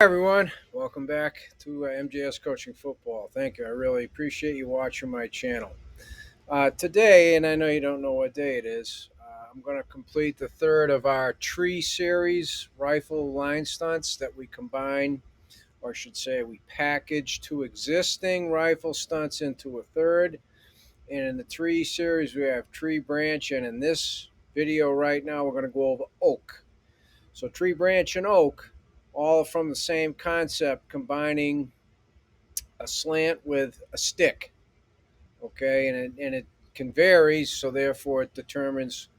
Hi everyone, welcome back to MJS Coaching Football. Thank you. I really appreciate you watching my channel. Today, and I know you don't know what day it is, I'm going to complete the third of our tree series rifle line stunts that we combine, or I should say we package two existing rifle stunts into a third. And in the tree series we have tree, branch, and in this video right now we're going to go over oak. So tree, branch, and oak, all from the same concept, combining a slant with a stick. Okay, and it can vary, so therefore it determines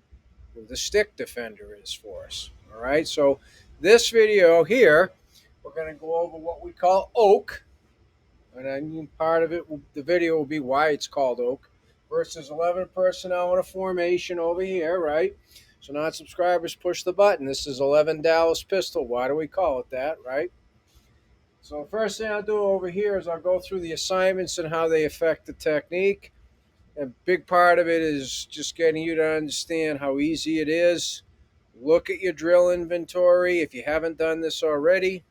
who the stick defender is for us. All right, so this video here, we're going to go over what we call oak, and I mean part of it, the video will be why it's called oak, versus 11 personnel in a formation over here, right? So non-subscribers, push the button. This is 11 Dallas pistol. Why do we call it that, right? So the first thing I'll do over here is I'll go through the assignments and how they affect the technique. A big part of it is just getting you to understand how easy it is. Look at your drill inventory if you haven't done this already.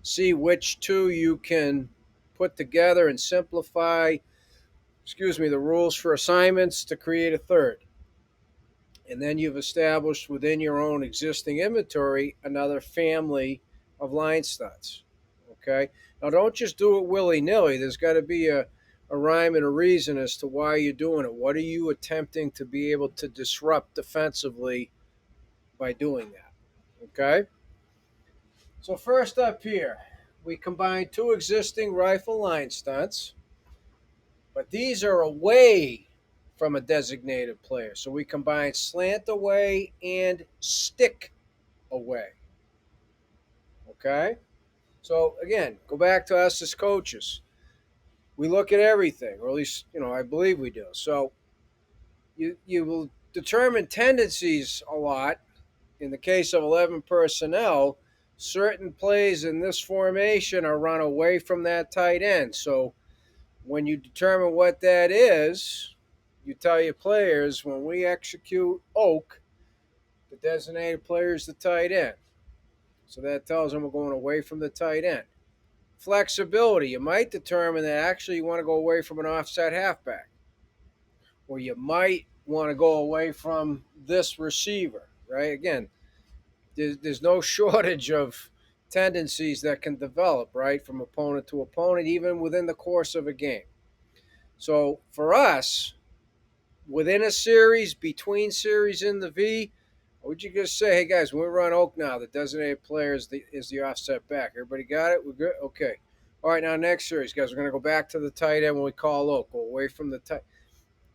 See which two you can put together and simplify, the rules for assignments to create a third. And then you've established within your own existing inventory another family of line stunts. Okay? Now, don't just do it willy-nilly. There's got to be a rhyme and a reason as to why you're doing it. What are you attempting to be able to disrupt defensively by doing that? Okay? So first up here, we combine two existing rifle line stunts, but these are away from a designated player. So we combine slant away and stick away. Okay? So again, go back to us as coaches. We look at everything, or at least, I believe we do. So you will determine tendencies a lot. In the case of 11 personnel, certain plays in this formation are run away from that tight end. So when you determine what that is, you tell your players, when we execute oak, the designated player is the tight end. So that tells them we're going away from the tight end. Flexibility, you might determine that actually you want to go away from an offset halfback, or you might want to go away from this receiver, right? Again, there's no shortage of tendencies that can develop, right, from opponent to opponent, even within the course of a game. So for us, within a series, between series in the V, would you just say, hey guys, when we run Oak now, the designated player is the offset back. Everybody got it? We're good? Okay. All right, now next series, guys, we're going to go back to the tight end when we call Oak. Go away from the tight.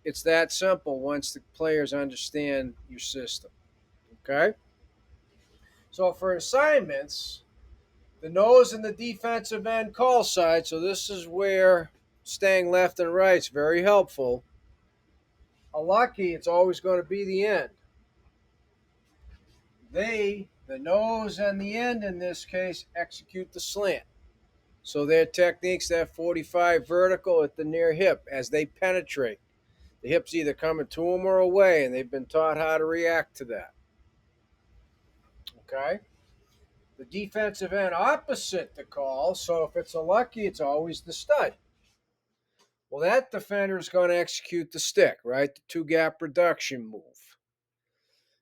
It's that simple once the players understand your system. Okay? So for assignments, the nose and the defensive end call side, so this is where staying left and right is very helpful. A lucky, it's always going to be the end. They, the nose and the end in this case, execute the slant. So their technique's that 45 vertical at the near hip as they penetrate. The hip's either coming to them or away, and they've been taught how to react to that. Okay? The defensive end opposite the call, so if it's a lucky, it's always the stud. Well, that defender is going to execute the stick, right? The two-gap reduction move.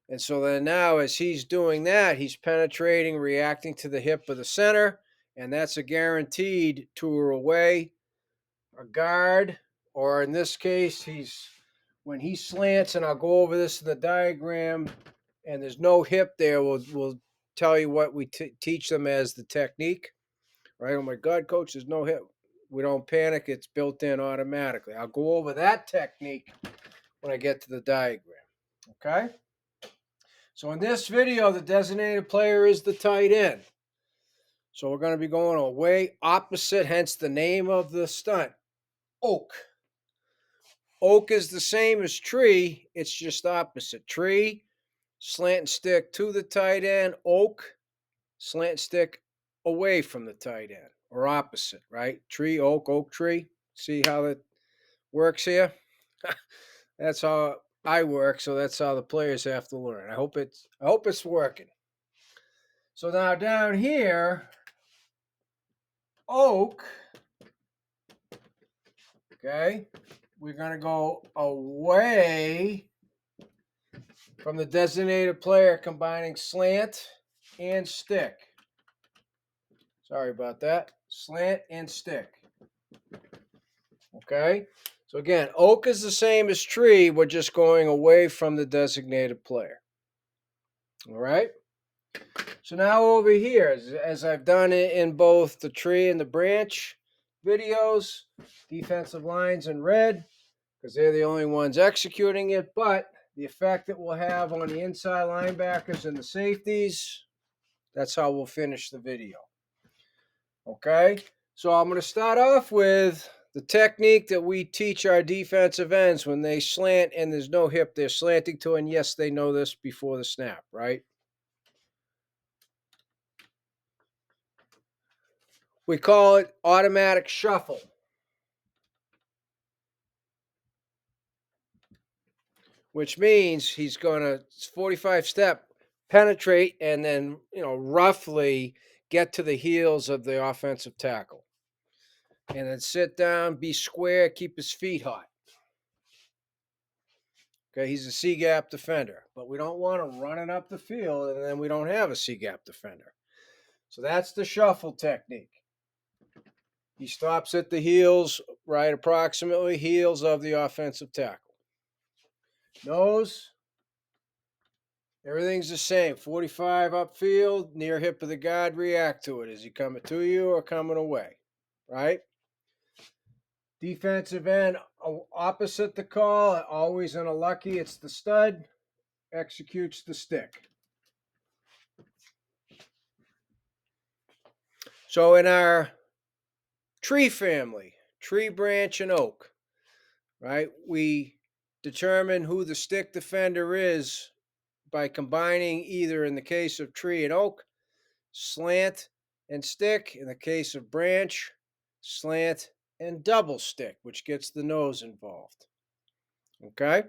And so then now as he's doing that, he's penetrating, reacting to the hip of the center, and that's a guaranteed tour away, a guard, or in this case, when he slants, and I'll go over this in the diagram, and there's no hip there, we'll tell you what we teach them as the technique, right? Oh my God, coach, there's no hip. We don't panic. It's built in automatically. I'll go over that technique when I get to the diagram, okay? So in this video, the designated player is the tight end. So we're going to be going away opposite, hence the name of the stunt, oak. Oak is the same as tree. It's just opposite. Tree, slant and stick to the tight end. Oak, slant and stick away from the tight end, or opposite, right? Tree, oak, oak, tree. See how that works here? That's how I work, so that's how the players have to learn. I hope it's working. So now down here, Oak, okay, we're going to go away from the designated player, combining slant and stick. Sorry about that. Slant and stick. Okay? So again, oak is the same as tree. We're just going away from the designated player. All right? So now over here, as I've done it in both the tree and the branch videos, defensive lines in red, because they're the only ones executing it, but the effect it will have on the inside linebackers and the safeties, that's how we'll finish the video. Okay? So I'm going to start off with the technique that we teach our defensive ends when they slant and there's no hip, they're slanting to, and yes, they know this before the snap, right? We call it automatic shuffle, which means he's going to 45 step penetrate and then, roughly get to the heels of the offensive tackle. And then sit down, be square, keep his feet hot. Okay, he's a C-gap defender, but we don't want him running up the field and then we don't have a C-gap defender. So that's the shuffle technique. He stops at the heels, right approximately heels of the offensive tackle. Nose, everything's the same. 45 upfield, near hip of the guard, react to it. Is he coming to you or coming away? Right? Defensive end, opposite the call, always in a lucky, it's the stud, executes the stick. So in our tree family, tree, branch, and oak, right, we determine who the stick defender is by combining either, in the case of tree and oak, slant and stick. In the case of branch, slant and double stick, which gets the nose involved. Okay?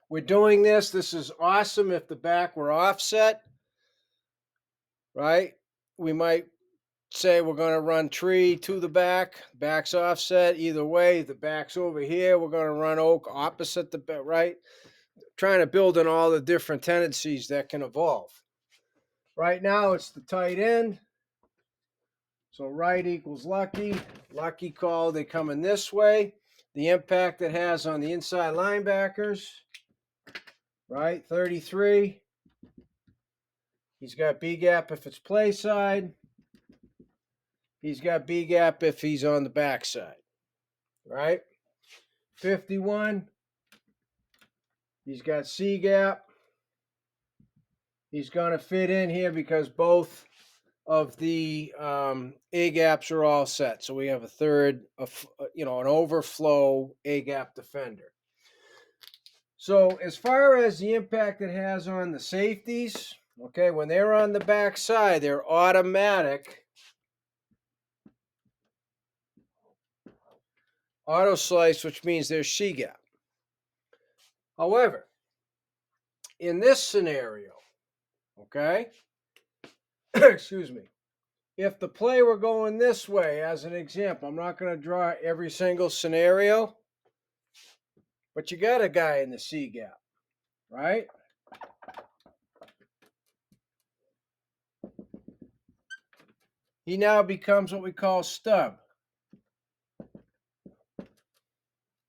We're doing this. This is awesome if the back were offset, right? We might say we're going to run tree to the back's offset. Either way, the back's over here. We're going to run oak opposite the back, right? Trying to build in all the different tendencies that can evolve. Right now, it's the tight end. So right equals lucky. Lucky call, they come in this way. The impact it has on the inside linebackers, right? 33. He's got B gap if it's play side. He's got B gap if he's on the backside, right? 51. He's got C gap. He's going to fit in here because both of the A gaps are all set. So we have a third, an overflow A gap defender. So as far as the impact it has on the safeties, okay, when they're on the back side, they're automatic auto slice, which means they're C gap. However, in this scenario, okay, excuse me, if the play were going this way, as an example, I'm not going to draw every single scenario, but you got a guy in the C gap, right? He now becomes what we call stub.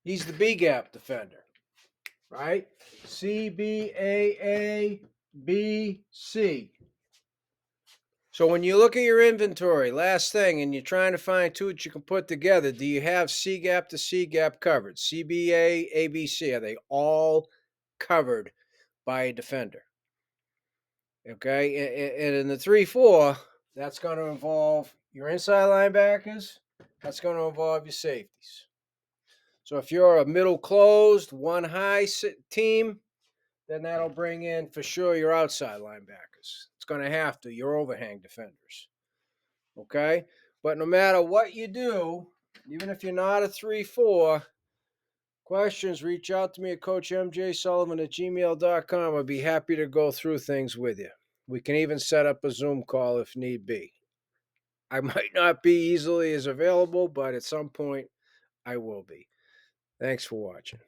He's the B gap defender, right? C, B, A, B, C. So when you look at your inventory, last thing, and you're trying to find two that you can put together, do you have C gap to C gap covered? CBA, ABC, are they all covered by a defender? Okay, and in the 3-4, that's going to involve your inside linebackers. That's going to involve your safeties. So if you're a middle closed, one high team, then that'll bring in for sure your outside linebackers. It's going to have to, your overhang defenders. Okay? But no matter what you do, even if you're not a 3-4, questions, reach out to me at coachmjsullivan@gmail.com. I'd be happy to go through things with you. We can even set up a Zoom call if need be. I might not be easily as available, but at some point I will be. Thanks for watching.